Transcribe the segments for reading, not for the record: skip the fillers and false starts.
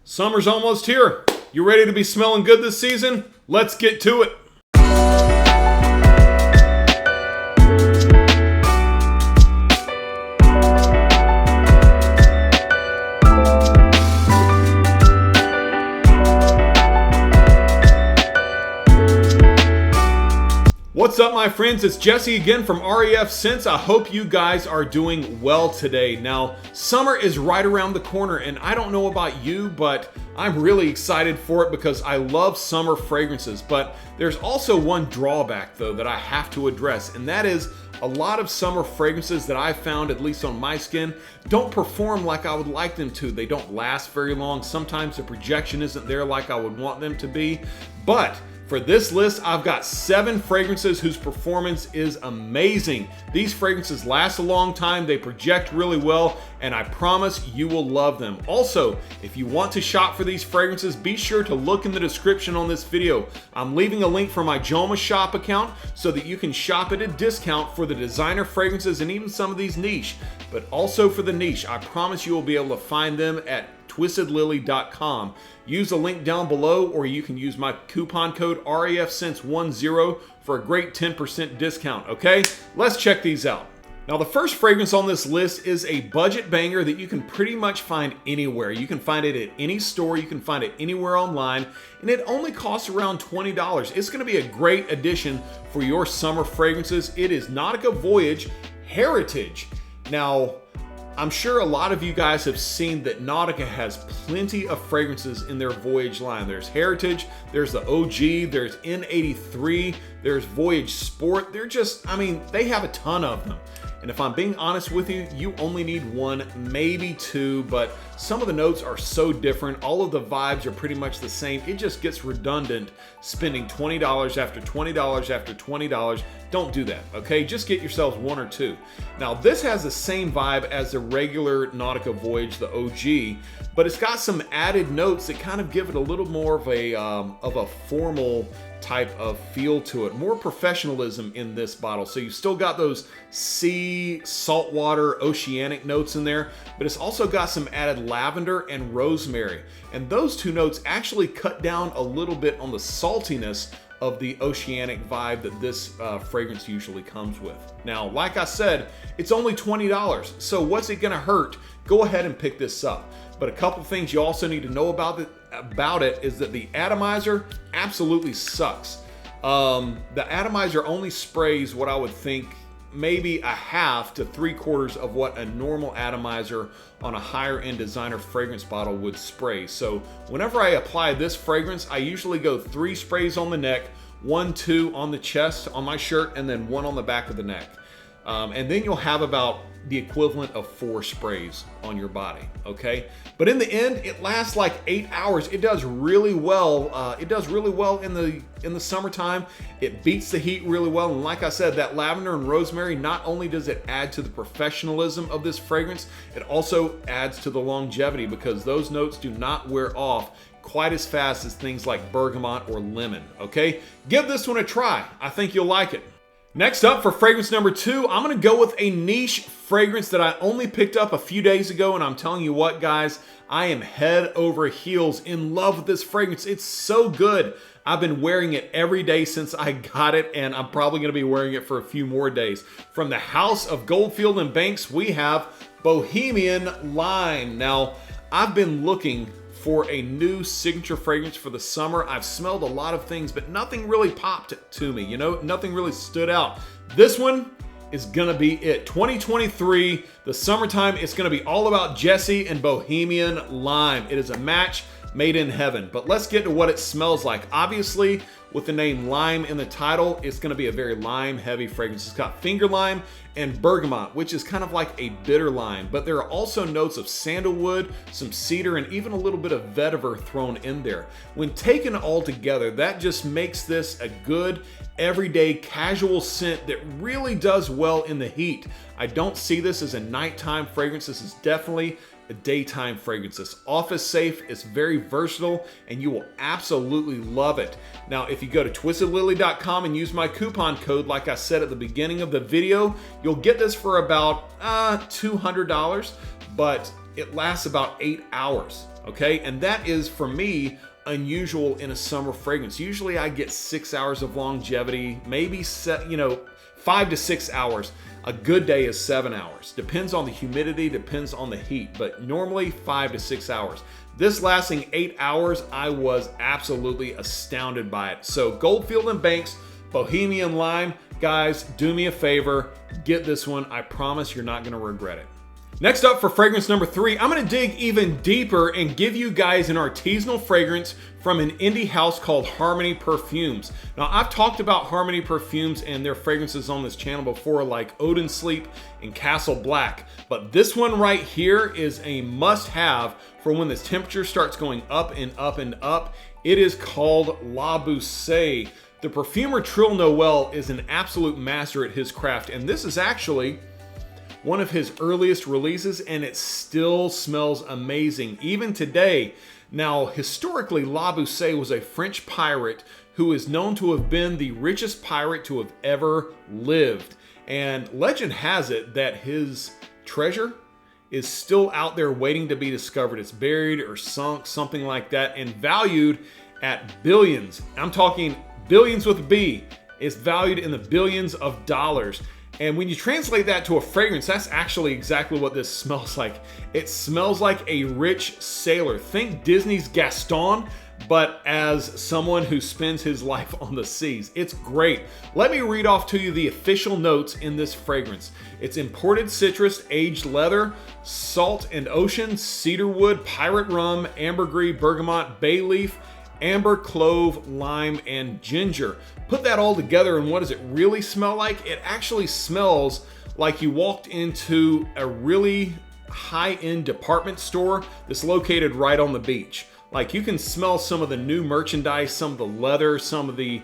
Summer's almost here. You ready to be smelling good this season? Let's get to it. What's up, my friends? It's Jesse again from RAFscents. I hope you guys are doing well today. Now, summer is right around the corner, and I don't know about you, but I'm really excited for it because I love summer fragrances. But there's also one drawback, though, that I have to address, and that is a lot of summer fragrances that I've found, at least on my skin, don't perform like I would like them to. They don't last very long. Sometimes the projection isn't there like I would want them to be. But for this list, I've got 7 fragrances whose performance is amazing. These fragrances last a long time, they project really well, and I promise you will love them. Also, if you want to shop for these fragrances, be sure to look in the description on this video. I'm leaving a link for my Joma shop account so that you can shop at a discount for the designer fragrances and even some of these niche. But also for the niche, I promise you will be able to find them at twistedlily.com. Use the link down below, or you can use my coupon code RAFscents10 for a great 10% discount, okay? Let's check these out. Now, the first fragrance on this list is a budget banger that you can pretty much find anywhere. You can find it at any store, you can find it anywhere online, and it only costs around $20. It's gonna be a great addition for your summer fragrances. It is Nautica Voyage Heritage. Now, I'm sure a lot of you guys have seen that Nautica has plenty of fragrances in their Voyage line. There's Heritage, there's the OG, there's N83, there's Voyage Sport. They're just, they have a ton of them. And if I'm being honest with you, you only need 1, maybe 2, but some of the notes are so different. All of the vibes are pretty much the same. It just gets redundant spending $20 after $20 after $20. Don't do that, okay? Just get yourselves 1 or 2. Now, this has the same vibe as the regular Nautica Voyage, the OG, but it's got some added notes that kind of give it a little more of a formal type of feel to it, more professionalism in this bottle. So you've still got those sea, saltwater, oceanic notes in there, but it's also got some added lavender and rosemary. And those 2 notes actually cut down a little bit on the saltiness of the oceanic vibe that this fragrance usually comes with. Now, like I said, it's only $20, so what's it gonna hurt? Go ahead and pick this up. But a couple things you also need to know about it is that the atomizer absolutely sucks. The atomizer only sprays what I would think maybe a half to 3/4 of what a normal atomizer on a higher end designer fragrance bottle would spray. So whenever I apply this fragrance, I usually go 3 sprays on the neck, 1, 2 on the chest, on my shirt, and then 1 on the back of the neck. And then you'll have about the equivalent of 4 sprays on your body, okay? But in the end, it lasts like 8 hours. It does really well. It does really well in the summertime. It beats the heat really well. And like I said, that lavender and rosemary, not only does it add to the professionalism of this fragrance, it also adds to the longevity because those notes do not wear off quite as fast as things like bergamot or lemon, okay? Give this one a try. I think you'll like it. Next up, for fragrance number 2, I'm gonna go with a niche fragrance that I only picked up a few days ago, and I'm telling you what, guys, I am head over heels in love with this fragrance. It's so good. I've been wearing it every day since I got it, and I'm probably gonna be wearing it for a few more days. From the house of Goldfield and Banks, we have Bohemian Lime. Now, I've been looking for a new signature fragrance for the summer. I've smelled a lot of things, but nothing really popped to me, nothing really stood out. This one is gonna be it. 2023, the summertime, it's gonna be all about Jesse and Bohemian Lime. It is a match made in heaven. But let's get to what it smells like. Obviously, with the name lime in the title, it's gonna be a very lime heavy fragrance. It's got finger lime and bergamot, which is kind of like a bitter lime, but there are also notes of sandalwood, some cedar, and even a little bit of vetiver thrown in there. When taken all together, that just makes this a good, everyday, casual scent that really does well in the heat. I don't see this as a nighttime fragrance. This is definitely a daytime fragrance. It's office safe, it's very versatile, and you will absolutely love it. Now, if you go to twistedlily.com and use my coupon code, like I said at the beginning of the video, you'll get this for about $200, but it lasts about 8 hours. okay? And that is, for me, unusual in a summer fragrance. Usually I get 6 hours of longevity, maybe 5 to 6 hours. A good day is 7 hours. Depends on the humidity, depends on the heat, but normally 5 to 6 hours. This lasting 8 hours, I was absolutely astounded by it. So Goldfield and Banks, Bohemian Lime, guys, do me a favor, get this one. I promise you're not gonna regret it. Next up for fragrance number 3, I'm gonna dig even deeper and give you guys an artisanal fragrance from an indie house called Harmony Perfumes. Now, I've talked about Harmony Perfumes and their fragrances on this channel before, like Odin Sleep and Castle Black, but this one right here is a must-have for when the temperature starts going up and up and up. It is called Bousay. The perfumer Trill Noel is an absolute master at his craft, and this is actually one of his earliest releases, and it still smells amazing even today. Now, historically, Bousay was a French pirate who is known to have been the richest pirate to have ever lived. And legend has it that his treasure is still out there waiting to be discovered. It's buried or sunk, something like that, and valued at billions. I'm talking billions with a B. It's valued in the billions of dollars. And when you translate that to a fragrance, that's actually exactly what this smells like. It smells like a rich sailor. Think Disney's Gaston, but as someone who spends his life on the seas. It's great. Let me read off to you the official notes in this fragrance. It's imported citrus, aged leather, salt and ocean, cedarwood, pirate rum, ambergris, bergamot, bay leaf, amber, clove, lime, and ginger. Put that all together, and what does it really smell like? It actually smells like you walked into a really high-end department store that's located right on the beach. Like, you can smell some of the new merchandise, some of the leather, some of the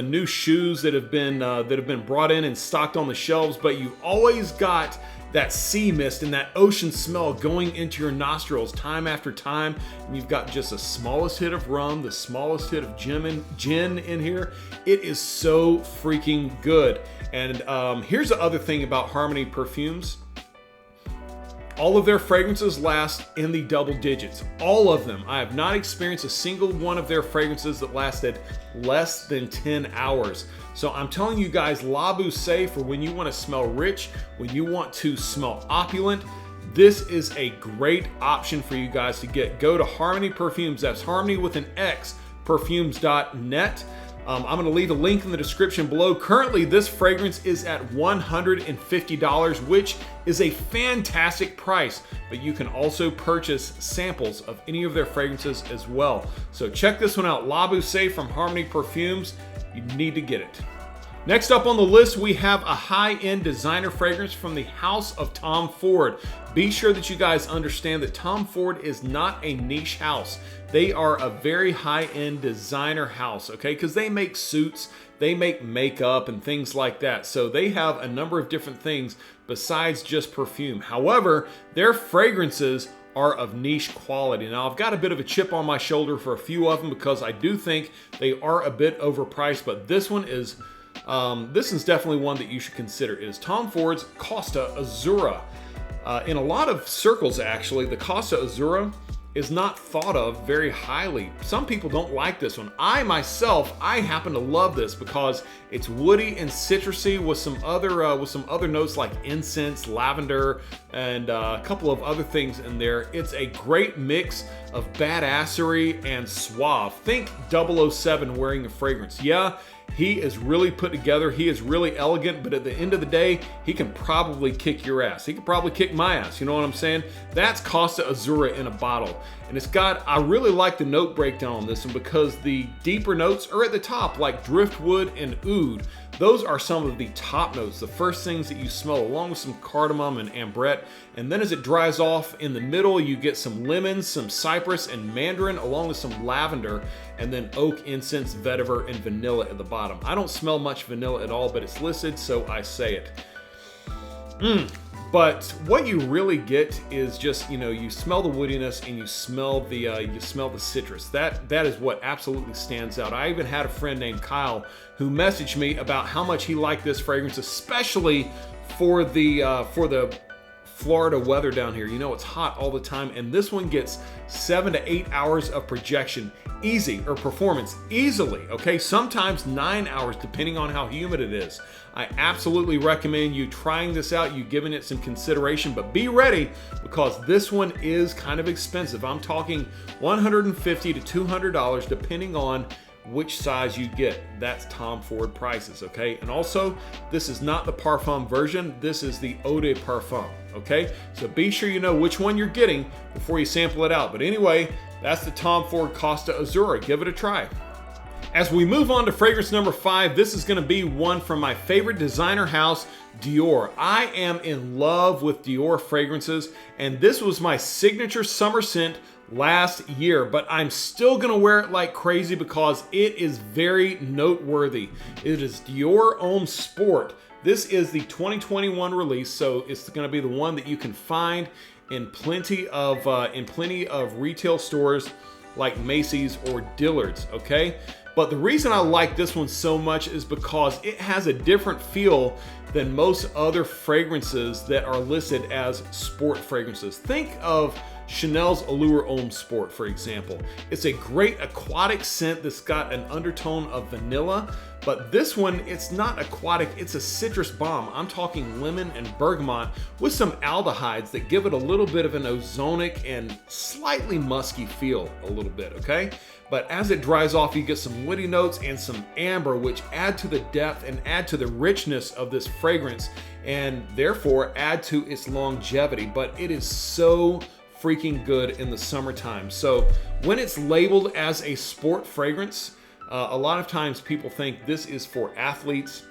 new shoes that have been brought in and stocked on the shelves, but you've always got that sea mist and that ocean smell going into your nostrils time after time. And you've got just the smallest hit of rum, the smallest hit of gin in here. It is so freaking good. And here's the other thing about Harmony Perfumes. All of their fragrances last in the double digits. All of them. I have not experienced a single one of their fragrances that lasted less than 10 hours. So I'm telling you guys, Bousay, for when you want to smell rich, when you want to smell opulent, this is a great option for you guys to get. Go to Harmony Perfumes. That's Harmony with an X, perfumes.net. I'm going to leave a link in the description below. Currently, this fragrance is at $150, which is a fantastic price, but you can also purchase samples of any of their fragrances as well. So check this one out, Bousay from Harmony Perfumes. You need to get it. Next up on the list, we have a high-end designer fragrance from the house of Tom Ford. Be sure that you guys understand that Tom Ford is not a niche house. They are a very high-end designer house, okay? Because they make suits, they make makeup and things like that. So they have a number of different things besides just perfume. However, their fragrances are of niche quality. Now, I've got a bit of a chip on my shoulder for a few of them because I do think they are a bit overpriced, but this one is definitely one that you should consider. It is Tom Ford's Costa Azura. In a lot of circles, actually, the Costa Azura is not thought of very highly. Some people don't like this one. I happen to love this because it's woody and citrusy with some other notes like incense, lavender, and a couple of other things in there. It's a great mix of badassery and suave. Think 007 wearing a fragrance. Yeah, he is really put together. He is really elegant, but at the end of the day, he can probably kick your ass. He can probably kick my ass. You know what I'm saying? That's Costa Azura in a bottle. And I really like the note breakdown on this one because the deeper notes are at the top, like driftwood and oud. Those are some of the top notes, the first things that you smell, along with some cardamom and ambrette. And then as it dries off in the middle, you get some lemons, some cypress and mandarin, along with some lavender, and then oak, incense, vetiver, and vanilla at the bottom. I don't smell much vanilla at all, but it's listed, so I say it. But what you really get is just, you smell the woodiness and you smell the citrus. That is what absolutely stands out. I even had a friend named Kyle who messaged me about how much he liked this fragrance, especially for the Florida weather down here. You know, it's hot all the time, and this one gets 7 to 8 hours of projection easy, or performance easily, okay? Sometimes 9 hours depending on how humid it is. I absolutely recommend you trying this out, you giving it some consideration, but be ready because this one is kind of expensive. I'm talking $150 to $200 depending on which size you get. That's Tom Ford prices, okay? And also, this is not the Parfum version, this is the Eau de Parfum, okay? So be sure you know which one you're getting before you sample it out. But anyway, that's the Tom Ford Costa Azura. Give it a try. As we move on to fragrance number 5, this is going to be one from my favorite designer house, Dior. I am in love with Dior fragrances, and this was my signature summer scent last year, but I'm still going to wear it like crazy because it is very noteworthy. It is Dior Homme Sport. This is the 2021 release, so it's going to be the one that you can find in plenty of retail stores like Macy's or Dillard's, okay? But the reason I like this one so much is because it has a different feel than most other fragrances that are listed as sport fragrances. Think of Chanel's Allure Homme Sport, for example. It's a great aquatic scent that's got an undertone of vanilla, but this one, it's not aquatic, it's a citrus bomb. I'm talking lemon and bergamot with some aldehydes that give it a little bit of an ozonic and slightly musky feel a little bit, okay? But as it dries off, you get some woody notes and some amber, which add to the depth and add to the richness of this fragrance, and therefore add to its longevity. But it is so freaking good in the summertime. So when it's labeled as a sport fragrance, a lot of times people think this is for athletes.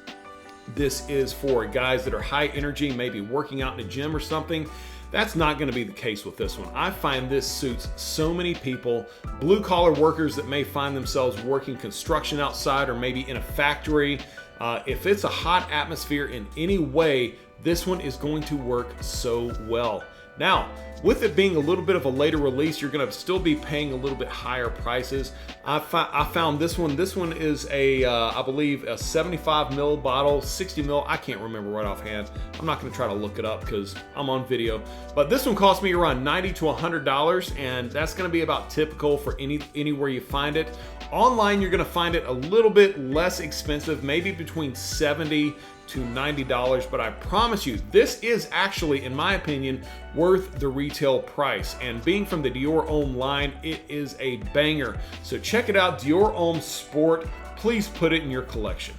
This is for guys that are high energy, maybe working out in a gym or something. That's not going to be the case with this one. I find this suits so many people, blue collar workers that may find themselves working construction outside or maybe in a factory. If it's a hot atmosphere in any way, this one is going to work so well. Now, with it being a little bit of a later release, you're going to still be paying a little bit higher prices. I found this one. This one is I believe a 75 ml bottle, 60 ml. I can't remember right offhand. I'm not going to try to look it up because I'm on video. But this one cost me around $90 to $100, and that's going to be about typical for anywhere you find it. Online, you're going to find it a little bit less expensive, maybe between $70 to $90, but I promise you, this is actually, in my opinion, worth the retail price. And being from the Dior Homme line, it is a banger. So check it out, Dior Homme Sport. Please put it in your collection.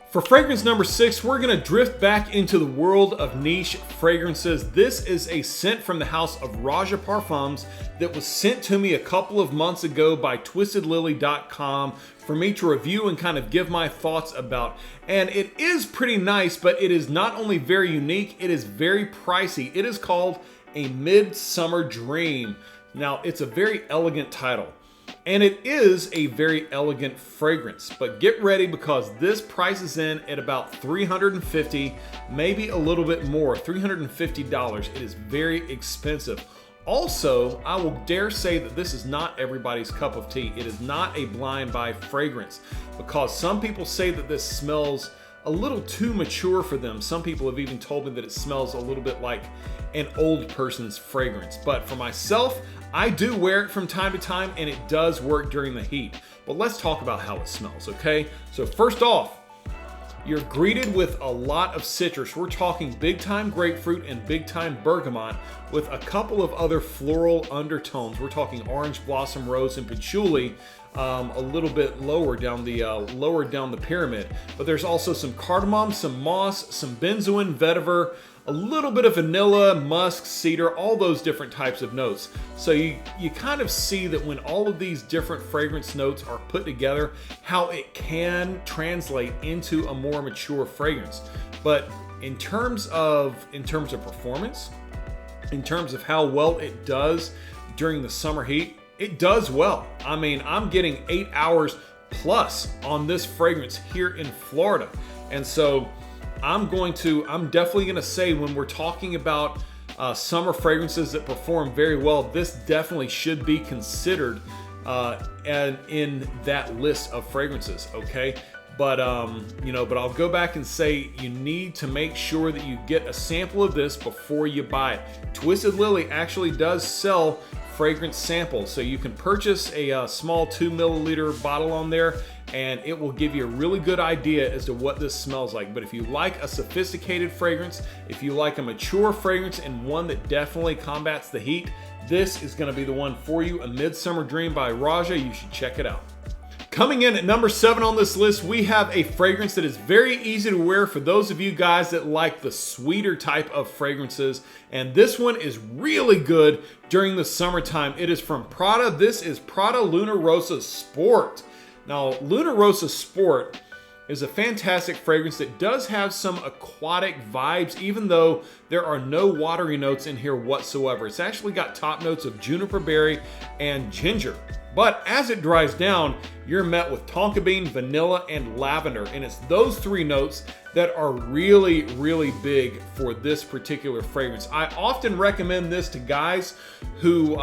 For fragrance number 6, we're going to drift back into the world of niche fragrances. This is a scent from the house of Raja Parfums that was sent to me a couple of months ago by twistedlily.com for me to review and kind of give my thoughts about. And it is pretty nice, but it is not only very unique, it is very pricey. It is called a MidSummer Dream. Now, it's a very elegant title. And it is a very elegant fragrance, but get ready because this prices in at about $350, maybe a little bit more, $350. It is very expensive. Also, I will dare say that this is not everybody's cup of tea. It is not a blind buy fragrance because some people say that this smells a little too mature for them. Some people have even told me that it smells a little bit like an old person's fragrance. But for myself, I do wear it from time to time and it does work during the heat. But let's talk about how it smells, okay? So first off, you're greeted with a lot of citrus. We're talking big time grapefruit and big time bergamot with a couple of other floral undertones. We're talking orange blossom, rose, and patchouli. A little bit lower down the pyramid, but there's also some cardamom, some moss, some benzoin, vetiver, a little bit of vanilla, musk, cedar, all those different types of notes. So you kind of see that when all of these different fragrance notes are put together, how it can translate into a more mature fragrance. But in terms of performance, in terms of how well it does during the summer heat, it does well. I mean, I'm getting 8 hours plus on this fragrance here in Florida. And so I'm definitely gonna say when we're talking about summer fragrances that perform very well, this definitely should be considered and in that list of fragrances, okay? But you know, but I'll go back and say you need to make sure that you get a sample of this before you buy it. Twisted Lily actually does sell fragrance samples, so you can purchase a small 2 milliliter bottle on there, and it will give you a really good idea as to what this smells like. But if you like a sophisticated fragrance, if you like a mature fragrance and one that definitely combats the heat, this is going to be the one for you. A Midsummer Dream by Raja. You should check it out. Coming in at number 7 on this list, we have a fragrance that is very easy to wear for those of you guys that like the sweeter type of fragrances. And this one is really good during the summertime. It is from Prada. This is Prada Luna Rossa Sport. Now, Luna Rossa Sport is a fantastic fragrance that does have some aquatic vibes, even though there are no watery notes in here whatsoever. It's actually got top notes of juniper berry and ginger. But as it dries down, you're met with tonka bean, vanilla, and lavender. And it's those 3 notes that are really, really big for this particular fragrance. I often recommend this to guys who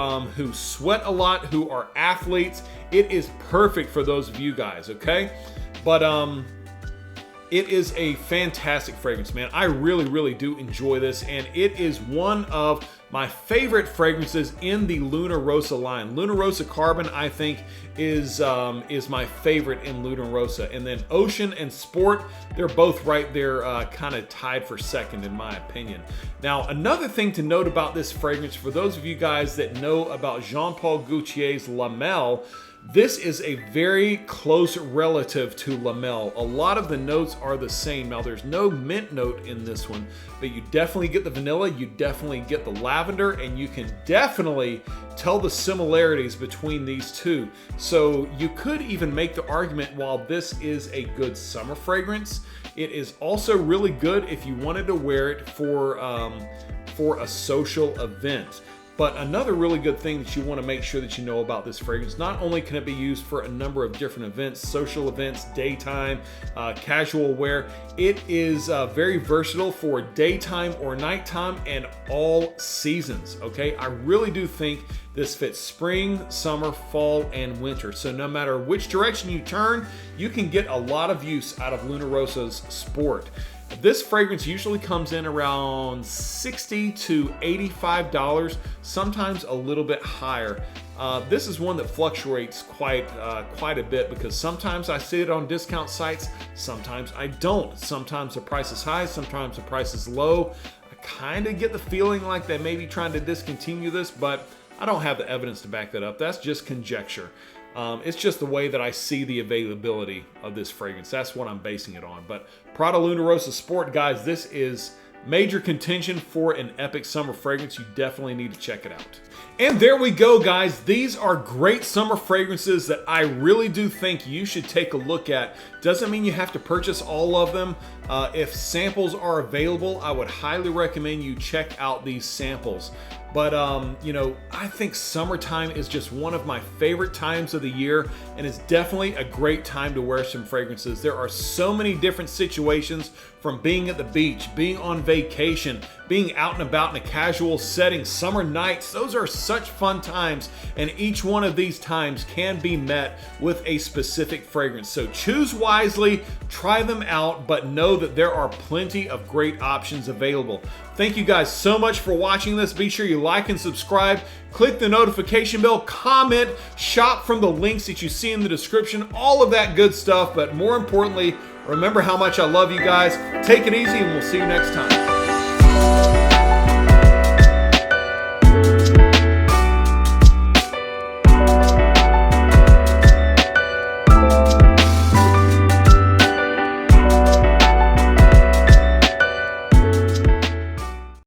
sweat a lot, who are athletes. It is perfect for those of you guys, okay? But it is a fantastic fragrance, man. I really, really do enjoy this, and it is one of my favorite fragrances in the Lunarosa line. Lunarosa Carbon, I think, is my favorite in Lunarosa. And then Ocean and Sport, they're both right there, kind of tied for second in my opinion. Now, another thing to note about this fragrance, for those of you guys that know about Jean Paul Gaultier's Lamel, this is a very close relative to Lamel. A lot of the notes are the same. Now, there's no mint note in this one, but you definitely get the vanilla, you definitely get the lavender, and you can definitely tell the similarities between these two. So you could even make the argument, while this is a good summer fragrance, it is also really good if you wanted to wear it for a social event. But another really good thing that you want to make sure that you know about this fragrance, not only can it be used for a number of different events, social events, daytime, casual wear, it is very versatile for daytime or nighttime and all seasons, okay? I really do think this fits spring, summer, fall, and winter. So no matter which direction you turn, you can get a lot of use out of Lunarossa's Sport. This fragrance usually comes in around $60 to $85, sometimes a little bit higher. This is one that fluctuates quite a bit, because sometimes I see it on discount sites, sometimes I don't. Sometimes the price is high, sometimes the price is low. I kind of get the feeling like they may be trying to discontinue this, but I don't have the evidence to back that up. That's just conjecture. It's just the way that I see the availability of this fragrance. That's what I'm basing it on. But Prada Luna Rossa Sport, guys, this is major contention for an epic summer fragrance. You definitely need to check it out. And there we go, guys. These are great summer fragrances that I really do think you should take a look at. Doesn't mean you have to purchase all of them. If samples are available, I would highly recommend you check out these samples. But, you know, I think summertime is just one of my favorite times of the year, and it's definitely a great time to wear some fragrances. There are so many different situations, from being at the beach, being on vacation, being out and about in a casual setting, summer nights. Those are such fun times, and each one of these times can be met with a specific fragrance. So choose wisely, try them out, but know that there are plenty of great options available. Thank you guys so much for watching this. Be sure you like and subscribe, click the notification bell, comment, shop from the links that you see in the description, all of that good stuff. But more importantly, remember how much I love you guys. Take it easy, and we'll see you next time.